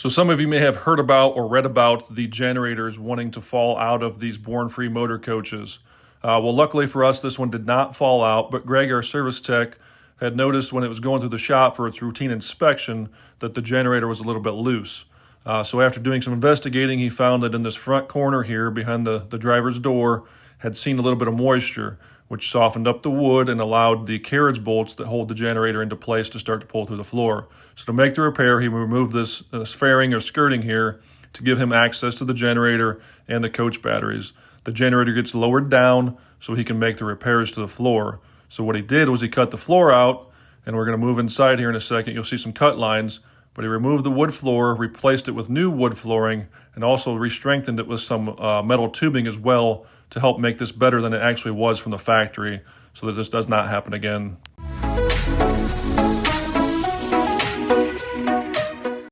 So some of you may have heard about or read about the generators wanting to fall out of these born-free motor coaches. Well, luckily for us, this one did not fall out, but Greg, our service tech, had noticed when it was going through the shop for its routine inspection that the generator was a little bit loose. So after doing some investigating, he found that in this front corner here behind the driver's door had seen a little bit of moisture, which softened up the wood and allowed the carriage bolts that hold the generator into place to start to pull through the floor. So to make the repair, he removed this fairing or skirting here to give him access to the generator and the coach batteries. The generator gets lowered down so he can make the repairs to the floor. So what he did was he cut the floor out, and we're going to move inside here in a second. You'll see some cut lines, but he removed the wood floor, replaced it with new wood flooring, and also re-strengthened it with some metal tubing as well to help make this better than it actually was from the factory so that this does not happen again.